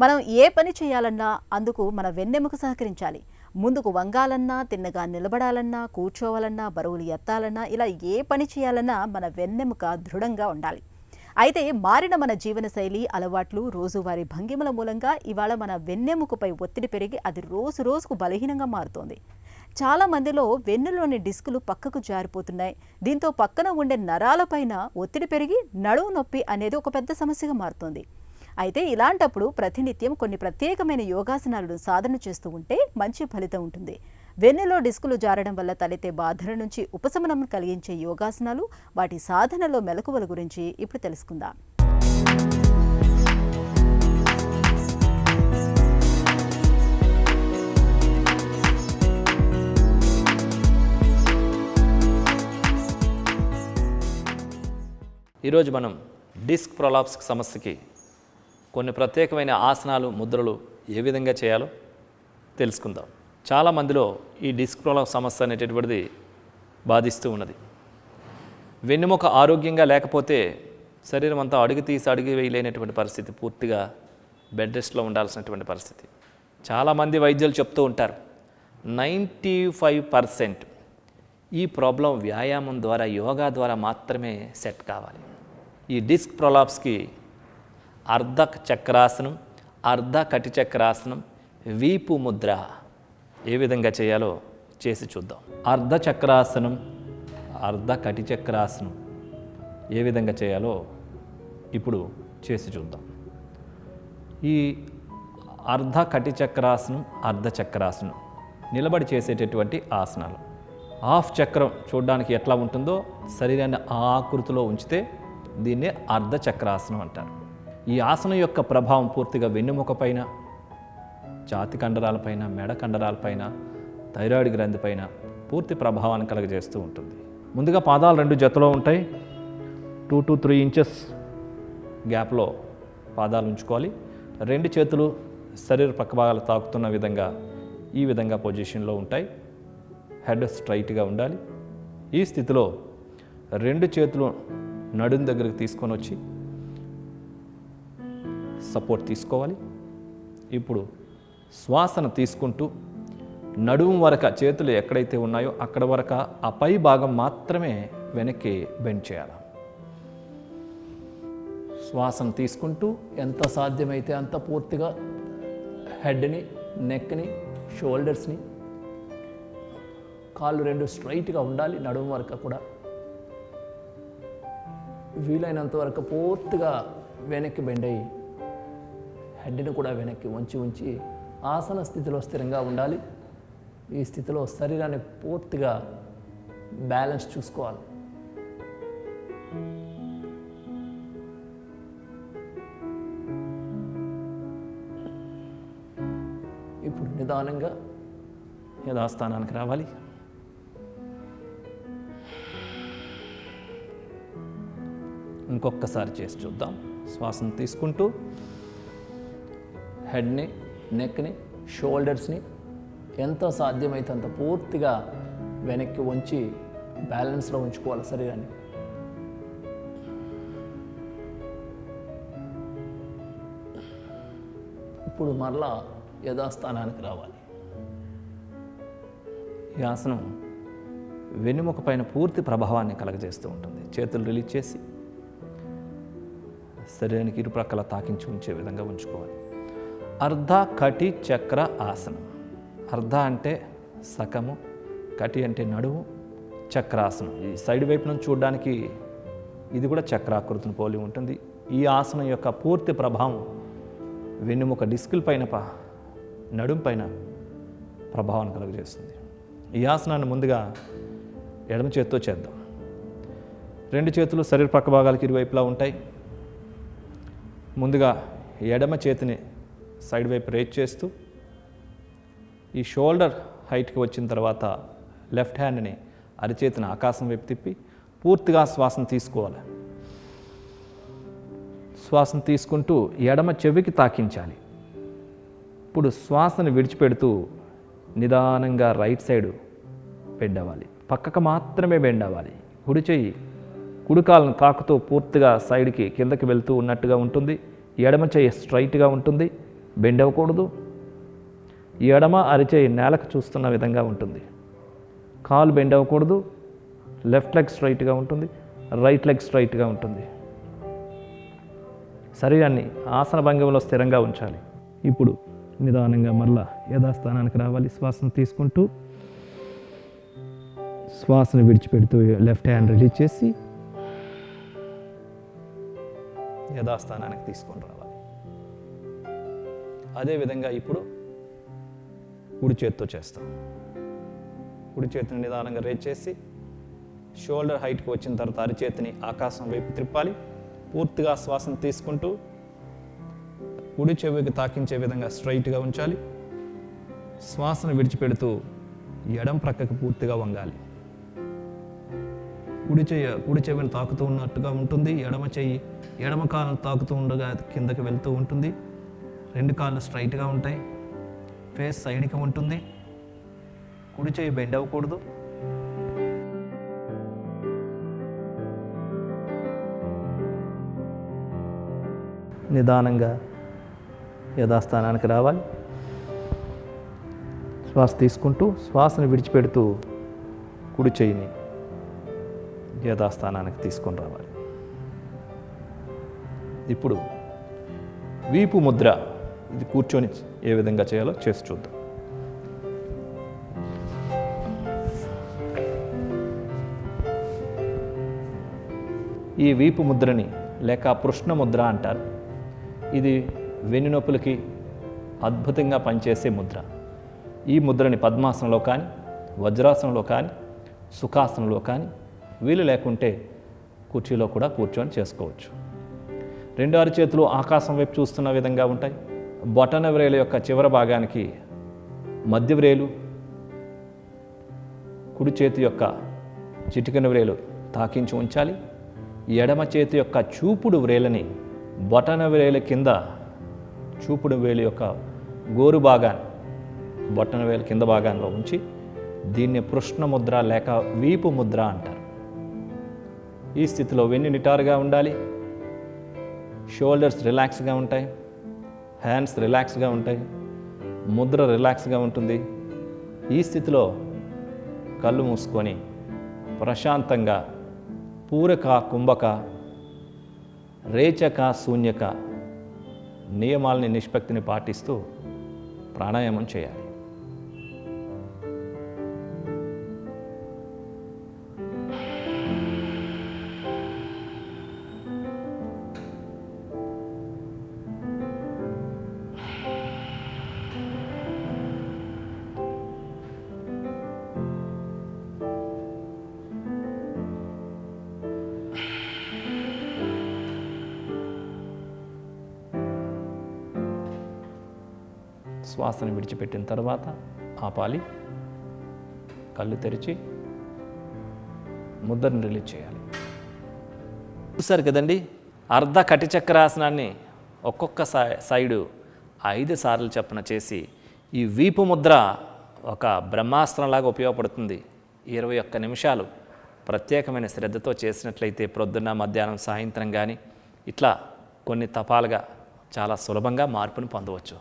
మనం ఏ పని చేయాలన్నా అందుకు మన వెన్నెముక సహకరించాలి. ముందుకు వంగాలన్నా, తిన్నగా నిలబడాలన్నా, కూర్చోవాలన్నా, బరువులు ఎత్తాలన్నా, ఇలా ఏ పని చేయాలన్నా మన వెన్నెముక దృఢంగా ఉండాలి. అయితే మారిన మన జీవనశైలి, అలవాట్లు, రోజువారీ భంగిమల మూలంగా ఇవాళ మన వెన్నెముకపై ఒత్తిడి పెరిగి అది రోజు రోజుకు బలహీనంగా మారుతోంది. చాలా మందిలో వెన్నులోని డిస్కులు పక్కకు జారిపోతున్నాయి. దీంతో పక్కన ఉండే నరాలపైన ఒత్తిడి పెరిగి నడుము నొప్పి అనేది ఒక పెద్ద సమస్యగా మారుతోంది. అయితే ఇలాంటప్పుడు ప్రతినిత్యం కొన్ని ప్రత్యేకమైన యోగాసనాలను సాధన చేస్తూ ఉంటే మంచి ఫలితం ఉంటుంది. వెన్నులో డిస్కులు జారడం వల్ల తలెత్తే బాధల నుంచి ఉపశమనం కలిగించే యోగాసనాలు, వాటి సాధనలో మెలకువల గురించి ఇప్పుడు తెలుసుకుందాం. ఈరోజు మనం డిస్క్ ప్రొలాప్స్ సమస్యకి కొన్ని ప్రత్యేకమైన ఆసనాలు, ముద్రలు ఏ విధంగా చేయాలో తెలుసుకుందాం. చాలామందిలో ఈ డిస్క్ ప్రొలాప్స్ సమస్య అనేటటువంటిది బాధిస్తూ ఉన్నది. వెన్నెముక ఆరోగ్యంగా లేకపోతే శరీరం అంతా అడుగు తీసి అడుగు వేయలేనటువంటి పరిస్థితి, పూర్తిగా బెడ్ రెస్ట్లో ఉండాల్సినటువంటి పరిస్థితి. చాలామంది వైద్యులు చెప్తూ ఉంటారు 95% ఈ ప్రాబ్లం వ్యాయామం ద్వారా, యోగా ద్వారా మాత్రమే సెట్ కావాలి. ఈ డిస్క్ ప్రొలాప్స్కి అర్ధ చక్రాసనం, అర్ధ కటి చక్రాసనం, వీపు ముద్ర ఏ విధంగా చేయాలో చేసి చూద్దాం. అర్ధ చక్రాసనం, అర్ధ కటి చక్రాసనం ఏ విధంగా చేయాలో ఇప్పుడు చేసి చూద్దాం. ఈ అర్ధ కటి చక్రాసనం, అర్ధ చక్రాసనం నిలబడి చేసేటటువంటి ఆసనాలు. హాఫ్ చక్రం చూడడానికి ఎట్లా ఉంటుందో శరీరాన్ని ఆ ఆకృతిలో ఉంచితే దీన్నే అర్ధ చక్రాసనం అంటారు. ఈ ఆసనం యొక్క ప్రభావం పూర్తిగా వెన్నెముక పైన, ఛాతీ కండరాలపైన, మెడ కండరాలపైన, థైరాయిడ్ గ్రంథి పైన పూర్తి ప్రభావాన్ని కలుగజేస్తూ ఉంటుంది. ముందుగా పాదాలు 2 జతలో ఉంటాయి. 2 to 3 ఇంచెస్ గ్యాప్లో పాదాలు ఉంచుకోవాలి. 2 చేతులు శరీర పక్క భాగాలు తాకుతున్న విధంగా ఈ విధంగా పొజిషన్లో ఉంటాయి. హెడ్ స్ట్రైట్గా ఉండాలి. ఈ స్థితిలో 2 చేతులు నడుం దగ్గరకు తీసుకొని వచ్చి సపోర్ట్ తీసుకోవాలి. ఇప్పుడు శ్వాసను తీసుకుంటూ నడుము వరకు చేతులు ఎక్కడైతే ఉన్నాయో అక్కడ వరకు ఆ పై భాగం మాత్రమే వెనక్కి బెండ్ చేయాలి. శ్వాసను తీసుకుంటూ ఎంత సాధ్యమైతే అంత పూర్తిగా హెడ్ని, నెక్ని, షోల్డర్స్ని, కాళ్ళు 2 స్ట్రైట్గా ఉండాలి. నడుము వరకు కూడా వీలైనంత వరకు పూర్తిగా వెనక్కి బెండ్ అయ్యి హెడ్ని కూడా వెనక్కి ఉంచి ఆసన స్థితిలో స్థిరంగా ఉండాలి. ఈ స్థితిలో శరీరాన్ని పూర్తిగా బ్యాలెన్స్ చూసుకోవాలి. ఇప్పుడు నిదానంగా యథాస్థానానికి రావాలి. ఇంకొకసారి చేసి చూద్దాం. శ్వాసను తీసుకుంటూ హెడ్ని, నెక్ని, షోల్డర్స్ని ఎంత సాధ్యమైతే అంత పూర్తిగా వెనక్కి వంచి బ్యాలెన్స్లో ఉంచుకోవాలి శరీరాన్ని. ఇప్పుడు మరలా యథాస్థానానికి రావాలి. ఈ ఆసనం వెన్నెముక పైన పూర్తి ప్రభావాన్ని కలగజేస్తూ ఉంటుంది. చేతులు రిలీజ్ చేసి శరీరానికి ఇరుప్రక్కల తాకించి ఉంచే విధంగా ఉంచుకోవాలి. అర్ధ కటి చక్ర ఆసనం. అర్ధ అంటే సగము, కటి అంటే నడుము, చక్రాసనం. ఈ సైడ్ వైపు నుంచి చూడడానికి ఇది కూడా చక్రాకృతిని పోలి ఉంటుంది. ఈ ఆసనం యొక్క పూర్తి ప్రభావం వెన్నెముక డిస్కుల పైన, నడుము పైన ప్రభావాన్ని కలుగజేస్తుంది. ఈ ఆసనాన్ని ముందుగా ఎడమ చేతితో చేద్దాం. 2 చేతులు శరీర పక్క భాగాలకు ఇరువైపులా ఉంటాయి. ముందుగా ఎడమ చేతిని సైడ్ వైపు రేజ్ చేస్తూ ఈ షోల్డర్ హైట్కి వచ్చిన తర్వాత లెఫ్ట్ హ్యాండ్ని అరిచేతిని ఆకాశం వైపు తిప్పి పూర్తిగా శ్వాసను తీసుకోవాలి. శ్వాసను తీసుకుంటూ ఎడమ చెవికి తాకించాలి. ఇప్పుడు శ్వాసను విడిచిపెడుతూ నిదానంగా రైట్ సైడ్ బెండ్ అవ్వాలి. పక్కకు మాత్రమే బెండ్ అవ్వాలి. కుడి చెయ్యి కుడికాలను తాకుతూ పూర్తిగా సైడ్కి కిందకి వెళ్తూ ఉన్నట్టుగా ఉంటుంది. ఎడమ చెయ్యి స్ట్రైట్గా ఉంటుంది. బెండ్ అవ్వకూడదు. ఎడమ అరిచేయి నేలకు చూస్తున్న విధంగా ఉంటుంది. కాలు బెండ్ అవ్వకూడదు. లెఫ్ట్ లెగ్ స్ట్రైట్గా ఉంటుంది, రైట్ లెగ్ స్ట్రైట్గా ఉంటుంది. శరీరాన్ని ఆసన భంగిమలో స్థిరంగా ఉంచాలి. ఇప్పుడు నిదానంగా మరలా యథాస్థానానికి రావాలి. శ్వాసను తీసుకుంటూ శ్వాసను విడిచిపెడుతూ లెఫ్ట్ హ్యాండ్ రిలీజ్ చేసి యథాస్థానానికి తీసుకొని రావాలి. అదేవిధంగా ఇప్పుడు కుడి చేత్తో చేస్తాం. కుడి చేతిని నిదానంగా రేజ్ చేసి షోల్డర్ హైట్కి వచ్చిన తర్వాత అరిచేతిని ఆకాశం వైపు త్రిప్పాలి. పూర్తిగా శ్వాసను తీసుకుంటూ కుడి చెవికి తాకించే విధంగా స్ట్రైట్గా ఉంచాలి. శ్వాసను విడిచిపెడుతూ ఎడం ప్రక్కకు పూర్తిగా వంగాలి. కుడి చెవిని తాకుతూ ఉన్నట్టుగా ఉంటుంది. ఎడమ కాళ్ళను తాకుతూ ఉండగా కిందకి వెళ్తూ ఉంటుంది. రెండు కాళ్ళు స్ట్రైట్గా ఉంటాయి. ఫేస్ సైడ్కి ఉంటుంది. కుడి చెయ్యి బెండ్ అవ్వకూడదు. నిదానంగా యథాస్థానానికి రావాలి. శ్వాస తీసుకుంటూ శ్వాసను విడిచిపెడుతూ కుడి చెయ్యిని యథాస్థానానికి తీసుకొని రావాలి. ఇప్పుడు వీపు ముద్ర, ఇది కూర్చొని ఏ విధంగా చేయాలో చేసి చూద్దాం. ఈ వీపు ముద్రని లేక పృష్ణ ముద్ర అంటారు. ఇది వెన్నునొప్పులకి అద్భుతంగా పనిచేసే ముద్ర. ఈ ముద్రని పద్మాసనంలో కానీ, వజ్రాసనంలో కానీ, సుఖాసనంలో కానీ, వీలు లేకుంటే కుర్చీలో కూడా కూర్చొని చేసుకోవచ్చు. రెండు అరిచేతులు ఆకాశం వైపు చూస్తున్న విధంగా ఉంటాయి. బొటన వ్రేలు యొక్క చివరి భాగానికి మధ్య వ్రేలు, కుడి చేతి యొక్క చిటికెన వ్రేలు తాకించి ఉంచాలి. ఎడమ చేతి యొక్క చూపుడు వ్రేలని బొటన వ్రేలు కింద, చూపుడు వేలు యొక్క గోరు భాగాన్ని బొటన వేలు కింద భాగాల్లో ఉంచి దీన్ని పృష్ణ ముద్ర లేక వీపు ముద్ర అంటారు. ఈ స్థితిలో వెన్ను నిటారుగా ఉండాలి. షోల్డర్స్ రిలాక్స్గా ఉంటాయి. హ్యాండ్స్ రిలాక్స్గా ఉంటాయి. ముద్ర రిలాక్స్గా ఉంటుంది. ఈ స్థితిలో కళ్ళు మూసుకొని ప్రశాంతంగా పూరక, కుంభక, రేచక, శూన్యక నియమాలని, నిష్పత్తిని పాటిస్తూ ప్రాణాయామం చేయాలి. శ్వాసను విడిచిపెట్టిన తర్వాత ఆపాలి. కళ్ళు తెరిచి ముద్రను రిలీజ్ చేయాలి. చూసారు కదండి, అర్ధ కటి చక్రాసనాన్ని ఒక్కొక్క సైడు 5 సార్లు చొప్పున చేసి ఈ వీపు ముద్ర ఒక బ్రహ్మాస్త్రంలాగా ఉపయోగపడుతుంది. 21 నిమిషాలు ప్రత్యేకమైన శ్రద్ధతో చేసినట్లయితే ప్రొద్దున్న, మధ్యాహ్నం, సాయంత్రం కానీ ఇట్లా కొన్ని తపాలుగా చాలా సులభంగా మార్పుని పొందవచ్చు.